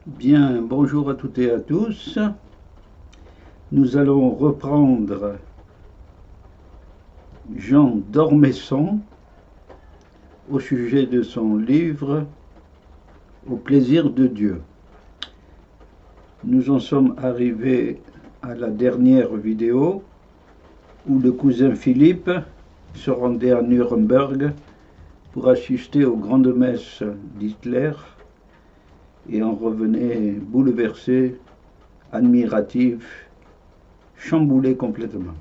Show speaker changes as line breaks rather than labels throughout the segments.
Bien, bonjour à toutes et à tous. Nous allons reprendre Jean d'Ormesson au sujet de son livre Au plaisir de Dieu. Nous en sommes arrivés à la dernière vidéo où le cousin Philippe se rendait à Nuremberg pour assister aux grandes messes d'Hitler et en revenait bouleversé, admiratif, chamboulé complètement.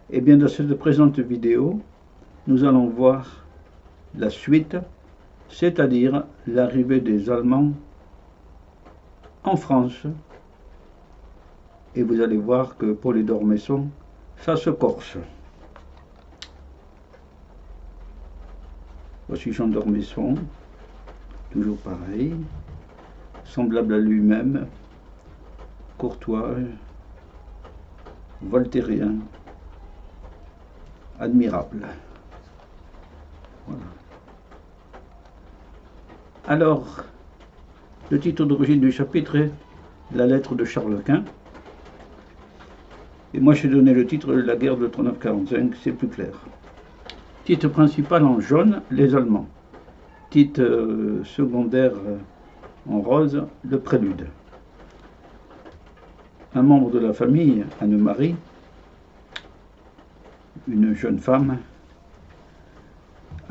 Et bien dans cette présente vidéo, nous allons voir la suite, c'est-à-dire l'arrivée des Allemands en France. Et vous allez voir que pour les d'Ormesson, ça se corse. Voici Jean d'Ormesson, toujours pareil, semblable à lui-même, courtois, voltairien, admirable. Voilà. Alors, le titre d'origine du chapitre est La lettre de Charles Quint. Et moi j'ai donné le titre La guerre de 39-45, c'est plus clair. Titre principal en jaune, les Allemands. Titre secondaire en rose, le prélude. Un membre de la famille, Anne-Marie, une jeune femme.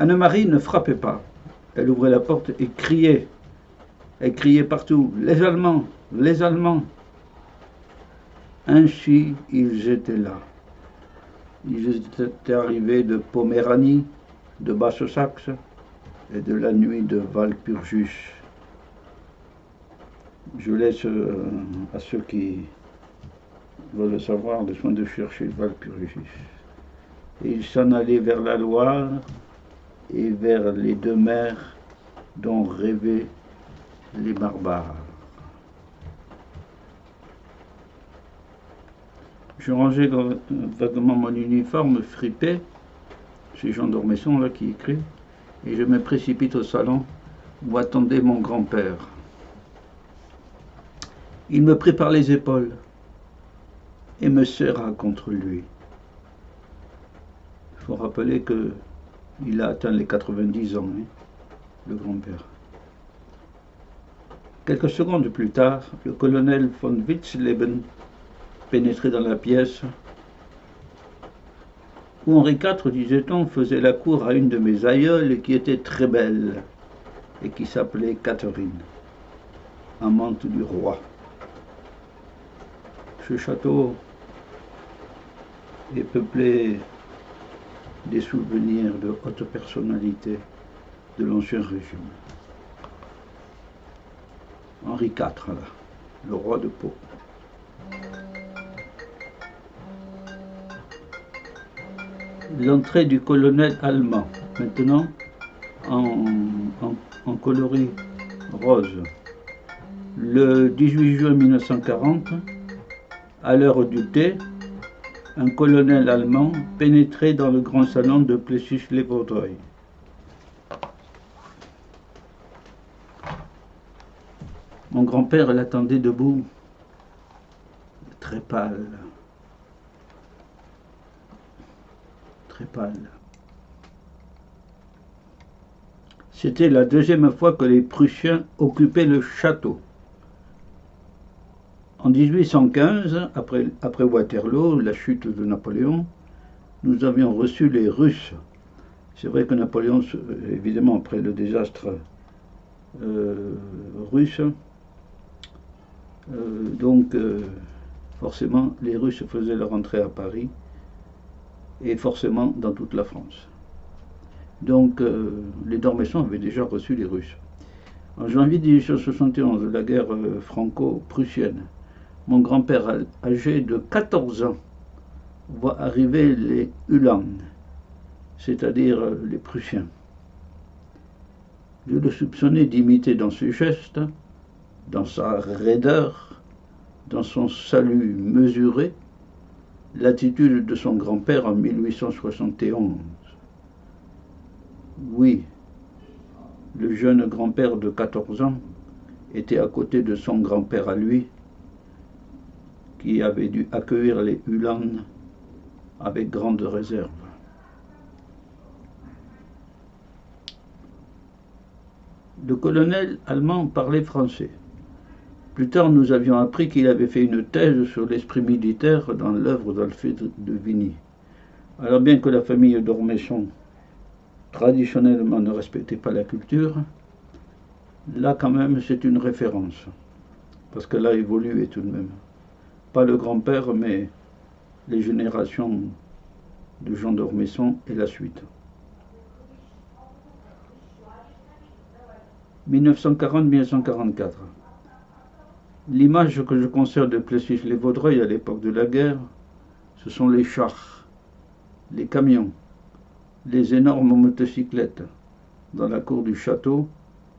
Anne-Marie ne frappait pas. Elle ouvrait la porte et criait. Elle criait partout, les Allemands, les Allemands. Ainsi, ils étaient là. Ils étaient arrivés de Poméranie, de Basse-Saxe et de la nuit de Walpurgis. Je laisse à ceux qui veulent le savoir le soin de chercher Walpurgis. Et ils s'en allaient vers la Loire et vers les deux mers dont rêvaient les barbares. Je rangeais vaguement mon uniforme fripé, c'est Jean d'Ormesson là qui écrit, et je me précipite au salon où attendait mon grand-père. Il me prit par les épaules et me serra contre lui. Il faut rappeler qu'il a atteint les 90 ans, hein, le grand-père. Quelques secondes plus tard, le colonel von Witzleben pénétrait dans la pièce où Henri IV, disait-on, faisait la cour à une de mes aïeules qui était très belle et qui s'appelait Catherine, amante du roi. Ce château est peuplé des souvenirs de hautes personnalités de l'Ancien Régime. Henri IV, là, le roi de Pau. L'entrée du colonel allemand, maintenant en coloris rose. Le 18 juin 1940, à l'heure du thé, un colonel allemand pénétrait dans le grand salon de Plessis-les-Vaudreuil. Mon grand-père l'attendait debout, très pâle. Très pâle. C'était la deuxième fois que les Prussiens occupaient le château. En 1815, après Waterloo, la chute de Napoléon, nous avions reçu les Russes. C'est vrai que Napoléon, évidemment, après le désastre russe, forcément, les Russes faisaient leur entrée à Paris et forcément dans toute la France. Donc, les d'Ormesson avaient déjà reçu les Russes. En janvier 1871, la guerre franco-prussienne, mon grand-père, âgé de 14 ans, voit arriver les Uhlans, c'est-à-dire les Prussiens. Je le soupçonnais d'imiter dans ses gestes, dans sa raideur, dans son salut mesuré, l'attitude de son grand-père en 1871. Oui, le jeune grand-père de 14 ans était à côté de son grand-père à lui, qui avait dû accueillir les Uhlans avec grande réserve. Le colonel allemand parlait français. Plus tard, nous avions appris qu'il avait fait une thèse sur l'esprit militaire dans l'œuvre d'Alfred de Vigny. Alors bien que la famille d'Ormesson, traditionnellement, ne respectait pas la culture, là quand même c'est une référence, parce qu'elle a évolué tout de même. Pas le grand-père, mais les générations de Jean d'Ormesson et la suite. 1940-1944. L'image que je conserve de Plessis-les-Vaudreuil à l'époque de la guerre, ce sont les chars, les camions, les énormes motocyclettes dans la cour du château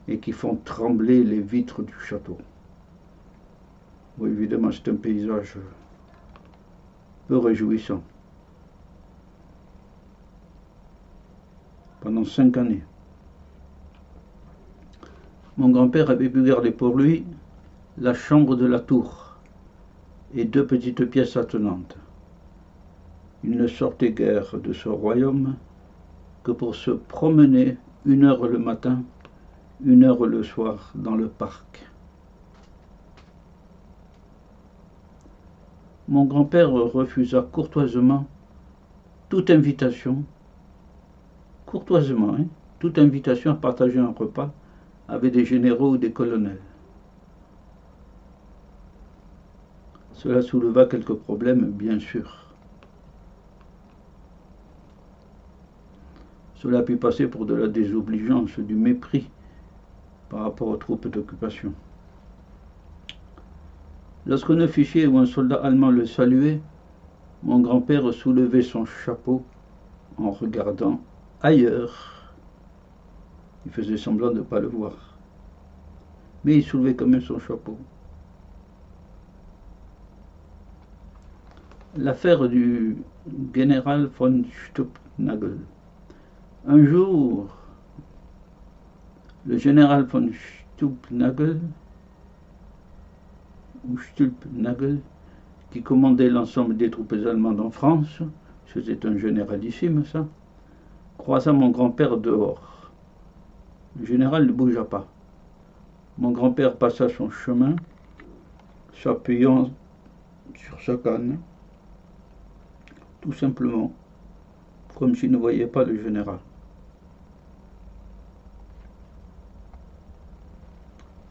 et qui font trembler les vitres du château. Oui, évidemment, c'est un paysage peu réjouissant. Pendant 5 années. Mon grand-père avait pu garder pour lui la chambre de la tour et 2 petites pièces attenantes. Il ne sortait guère de ce royaume que pour se promener 1 heure le matin, 1 heure le soir dans le parc. Mon grand-père refusa courtoisement toute invitation, toute invitation à partager un repas avec des généraux ou des colonels. Cela souleva quelques problèmes, bien sûr. Cela a pu passer pour de la désobligeance, du mépris par rapport aux troupes d'occupation. Lorsqu'un officier ou un soldat allemand le saluait, mon grand-père soulevait son chapeau en regardant ailleurs. Il faisait semblant de ne pas le voir. Mais il soulevait quand même son chapeau. L'affaire du général von Stülpnagel. Un jour, le général von Stülpnagel, qui commandait l'ensemble des troupes allemandes en France, c'était un généralissime ça, croisa mon grand-père dehors. Le général ne bougea pas. Mon grand-père passa son chemin, s'appuyant sur sa canne, tout simplement, comme s'il ne voyait pas le général.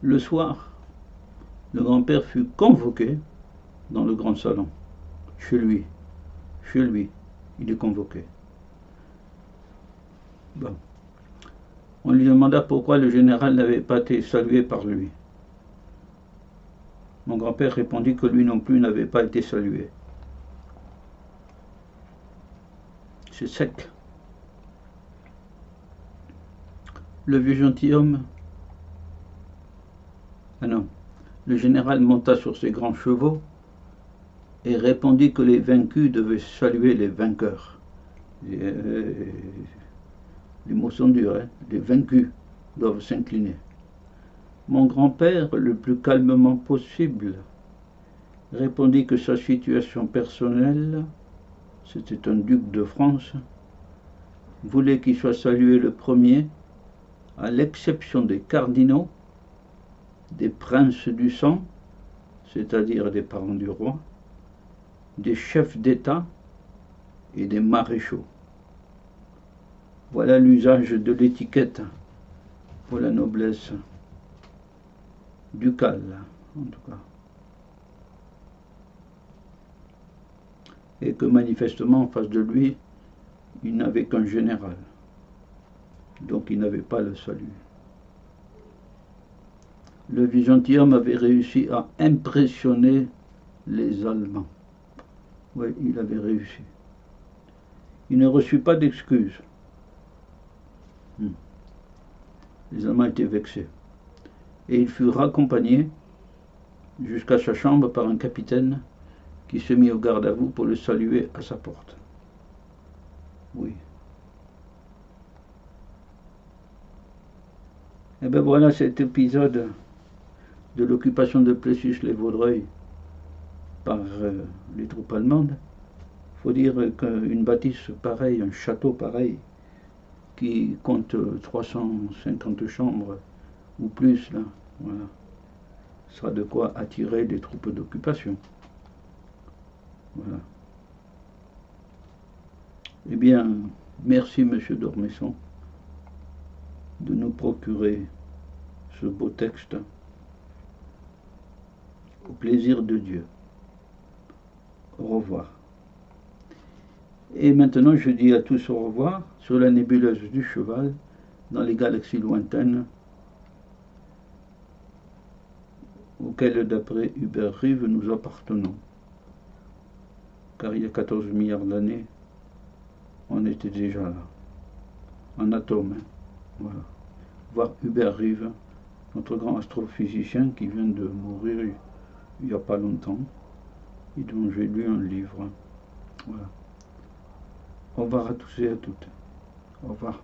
Le soir, le grand-père fut convoqué dans le grand salon. Chez lui, il est convoqué. Bon. On lui demanda pourquoi le général n'avait pas été salué par lui. Mon grand-père répondit que lui non plus n'avait pas été salué. C'est sec. Le vieux gentilhomme... Ah non. Le général monta sur ses grands chevaux et répondit que les vaincus devaient saluer les vainqueurs. Les mots sont durs, hein. Les vaincus doivent s'incliner. Mon grand-père, le plus calmement possible, répondit que sa situation personnelle, c'était un duc de France, voulait qu'il soit salué le premier, à l'exception des cardinaux, des princes du sang, c'est-à-dire des parents du roi, des chefs d'État et des maréchaux. Voilà l'usage de l'étiquette pour la noblesse ducale, en tout cas. Et que manifestement, en face de lui, il n'avait qu'un général. Donc il n'avait pas le salut. Le vieux gentilhomme avait réussi à impressionner les Allemands. Oui, il avait réussi. Il ne reçut pas d'excuses. Les Allemands étaient vexés. Et il fut raccompagné jusqu'à sa chambre par un capitaine qui se mit au garde à vous pour le saluer à sa porte. Oui. Et bien voilà cet épisode de l'occupation de Plessis-les-Vaudreuil par les troupes allemandes, il faut dire qu'une bâtisse pareille, un château pareil, qui compte 350 chambres ou plus, là, voilà, sera de quoi attirer les troupes d'occupation. Voilà. Eh bien, merci Monsieur d'Ormesson de nous procurer ce beau texte. Au plaisir de Dieu. Au revoir. Et maintenant, je dis à tous au revoir sur la nébuleuse du Cheval, dans les galaxies lointaines, auxquelles, d'après Hubert Reeves, nous appartenons. Car il y a 14 milliards d'années, on était déjà là, en atome. Voilà. Voir Hubert Reeves, notre grand astrophysicien qui vient de mourir il n'y a pas longtemps, et dont j'ai lu un livre. Voilà. Au revoir à tous et à toutes. Au revoir.